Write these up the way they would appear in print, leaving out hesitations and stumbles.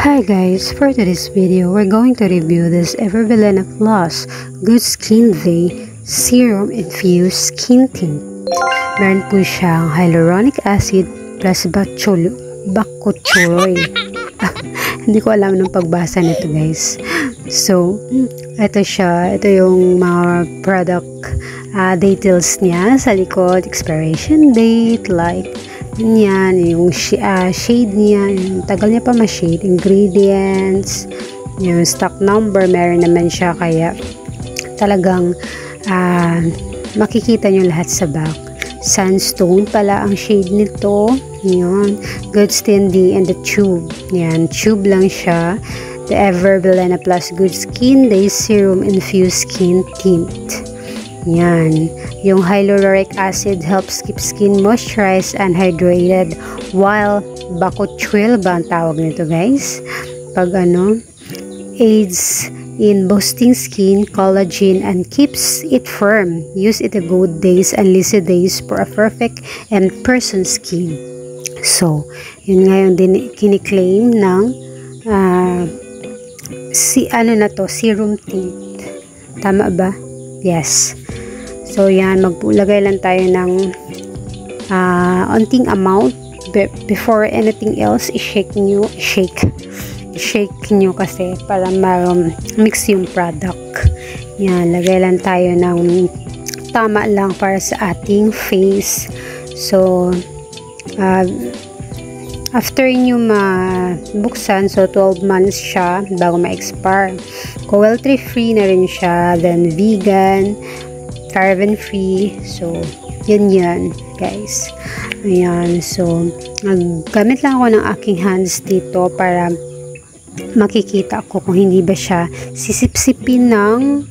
Hi guys, for today's video, we're going to review this Evervilena Plus Good Skin Day Serum Infused Skin Tint. Meron po siyang hyaluronic acid plus bakuchiol. Hindi ko alam ng pagbasa nito guys. So, ito siya. Ito yung mga product details niya sa likod. Expiration date, like yan, yung shade niya, yung tagal niya pa ma-shade, ingredients, yung stock number, meron naman siya, kaya talagang makikita nyo lahat sa back. Sandstone pala ang shade nito, yun, Good Skin Day and the tube, yan, tube lang siya, the Evervilena Plus Good Skin Day Serum Infused Skin Tint. Yan. Yung hyaluronic acid helps keep skin moisturized and hydrated, while bakuchiol ba ang tawag nito guys? Pag aids in boosting skin collagen and keeps it firm. Use it a good days and lazy days for a perfect and person skin. So, yun nga yung kiniklaim ng serum tint. Tama ba? Yes. So, yan, maglagay lang tayo ng onting amount before anything else. I-shake nyo kasi para ma-mix yung product. Yan, lagay lang tayo ng tama lang para sa ating face. So, after nyo mabuksan, so 12 months siya bago ma-expire. Cruelty free na rin siya, then vegan, carbon free. So, yan guys. Ayan, so gamit lang ako ng aking hands dito para makikita ko kung hindi ba siya sisipsipin ng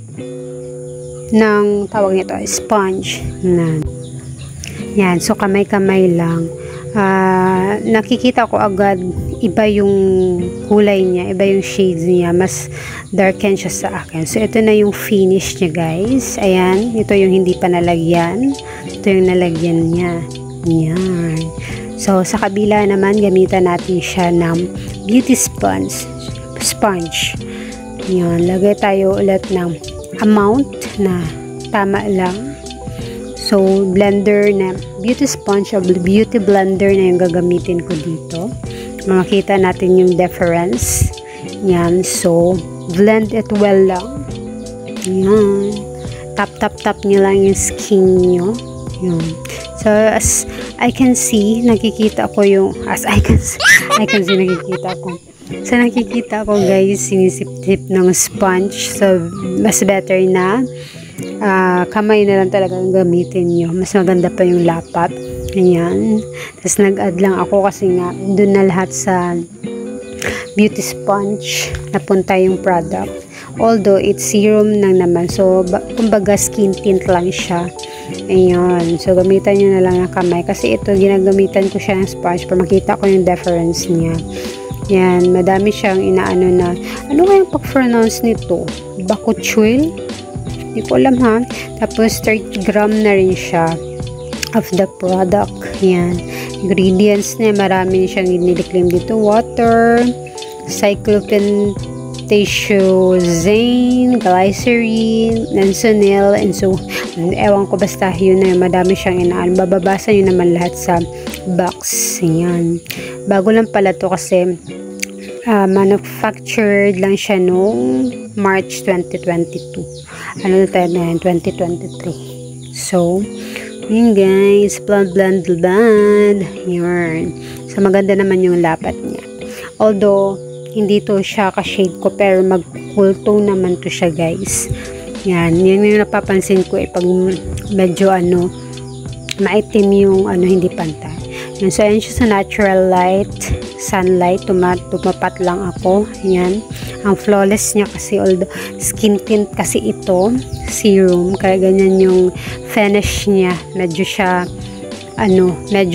tawag nito, sponge na. Yan, so kamay-kamay lang. Nakikita ko agad iba yung kulay niya, iba yung shades niya, mas darken siya sa akin. So ito na yung finish niya guys. Ayan, ito yung hindi pa nalagyan, ito yung nalagyan niya. Yan. So sa kabila naman, gamitan natin siya ng beauty sponge. Yan, lagay tayo ulit ng amount na tama lang. So, blender na, beauty sponge o beauty blender na yung gagamitin ko dito. Makita natin yung difference. Yan. So, blend it well lang. Yan. Tap nyo lang yung skin nyo. Yan. So, as I can see, nakikita ko yung, nakikita ko. So, nakikita ko guys, sinisip-sip ng sponge. So, mas better na kamay na lang talaga ang gamitin nyo. Mas maganda pa yung lapat. Ayan. Tapos nag-add lang ako kasi nga doon na lahat sa beauty sponge napunta yung product. Although it's serum lang naman. So kumbaga skin tint lang siya. Ayan. So gamitan nyo na lang ng kamay. Kasi ito ginagamitan ko siya ng sponge para makita ko yung difference niya. Yan. Madami siyang inaano na. Ano kayang pag-pronounce nito? Bakuchiol? Hindi ko alam ha. Tapos 30 gram na rin siya of the product. Yan. Ingredients niya, marami siyang iniklaim dito. Water, cyclopentatiozane, glycerin, nansonil, and so, ewan ko basta yun na yun. Madami siyang inaan. Bababasa nyo naman lahat sa box. Yan. Bago lang pala to kasi manufactured lang siya noong March 2022. Ano na tayo na 2023. So, yun guys, blend. Yun. So, maganda naman yung lapat niya. Although, hindi to siya ka-shade ko, pero mag-cool tone naman to siya guys. Yan. Yun yung napapansin ko pag medyo maitim yung hindi pantay. Yun. So, ayan siya sa natural light. Sunlight, tumapat lang ako. Yan. Ang flawless niya kasi, although skin tint kasi ito, serum, kaya ganyan yung finish niya. Medyo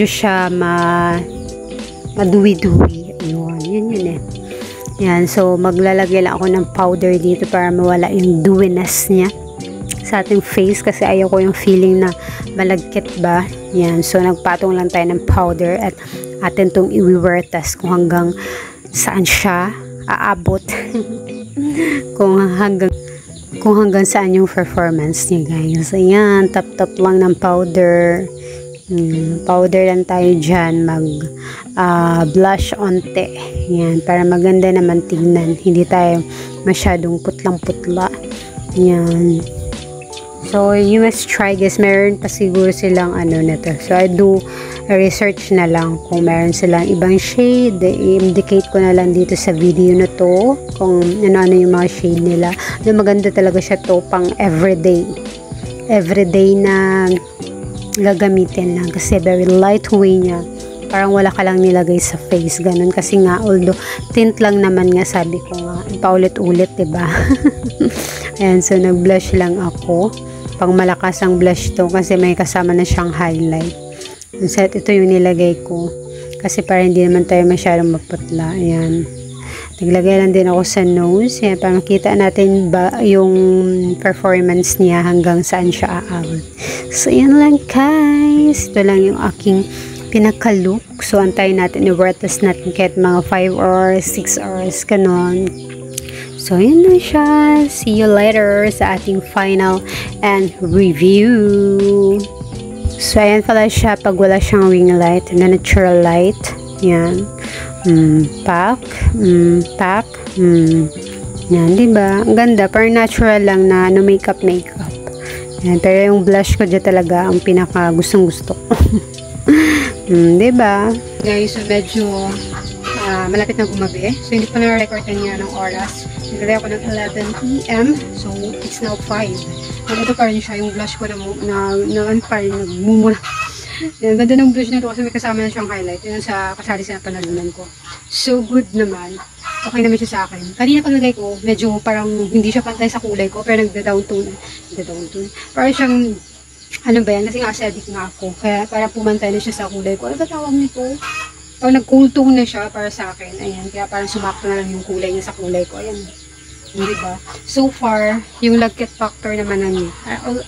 siya maduwi-duwi. Yun. Yan, so maglalagay lang ako ng powder dito para mawala yung dewiness niya sa ating face kasi ayaw ko yung feeling na malagkit ba. Yan, so nagpatong lang tayo ng powder at atin tong i-wear test kung hanggang saan siya aabot. kung hanggang saan yung performance niya, guys. Ayan, tap-tap lang ng powder. Powder lang tayo dyan. Blush onte. Ayan, para maganda naman tignan. Hindi tayo masyadong putlang-putla. Ayan. So, you must try, guys. Meron pa siguro silang nito. So, I do research na lang kung meron silang ibang shade. I-indicate ko na lang dito sa video na to kung ano-ano yung mga shade nila. Maganda talaga siya to pang everyday. Everyday na gagamitin lang kasi very lightweight niya. Parang wala ka lang nilagay sa face. Ganun. Kasi nga, although tint lang naman nga, sabi ko nga, paulit-ulit, diba? Ayan, so nag-blush lang ako. Pang malakas ang blush to kasi may kasama na siyang highlight. So, ito yung nilagay ko. Kasi para hindi naman tayo masyadong maputla. Ayan. Naglagay lang din ako sa nose. Ayan, para makita natin ba yung performance niya hanggang saan siya aabot. So, yan lang guys. Ito lang yung aking pinaka-look. So, antayin natin, i-worthless natin kahit mga 5 or 6 hours, kanon. So, yun na siya. See you later sa ating final and review. So, ayan pala siya pag wala siyang ring light na natural light. Yan. Pack. Yan, diba? Ang ganda. Parang natural lang na makeup. Yan. Pero yung blush ko dyan talaga ang pinaka gustong-gusto ko. Diba? Guys, so medyo malapit na gumabi. So, hindi pa na-record niya ng oras. Naglalagay ako ng 11 PM. So, it's now 5. Ito pa rin siya, yung blush ko na pa rin, nagmumula. Yan, ganda ng blush na ito kasi may kasama na siyang highlight. Yan sa kasali sa panalunan ko. So, good naman. Okay naman siya sa akin. Kanina paglagay ko, medyo parang hindi siya pantay sa kulay ko, pero nagda-down tone. Parang siyang, ano ba yan? Kasi nga acidic nga ako. Kaya parang pumantay na siya sa kulay ko. Ano ba tawag nito? Pag nag-cool tone na siya para sa akin, ayan, kaya parang sumakto na lang yung kulay niya sa kulay ko, ayan, diba? So far, yung lagkit factor naman na niya,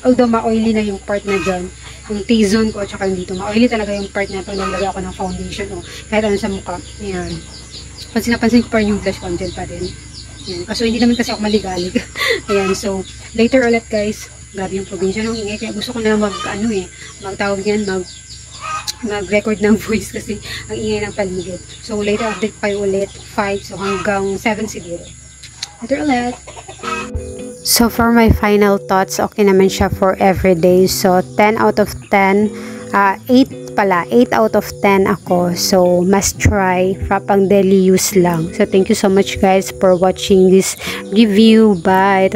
although ma-oily na yung part na dyan, yung T-zone ko, at saka dito, ma-oily talaga yung part na pag naglagay ako ng foundation, kahit ano sa mukha, ayan, pansin ko pa rin yung blush content pa rin, ayan, kaso hindi naman kasi ako maligalig, ayan, so, later ulit guys, grabe yung probinsya ng ingay, kaya gusto ko na magtawag yan, mag-record ng voice kasi ang ingay ng paligid. So, later update pa ulit, 5, so hanggang 7 siguro. Later ulit. So, for my final thoughts, okay naman siya for everyday. So, 10 out of 10, 8 out of 10 ako. So, must try, pang daily use lang. So, thank you so much guys for watching this review. Bye!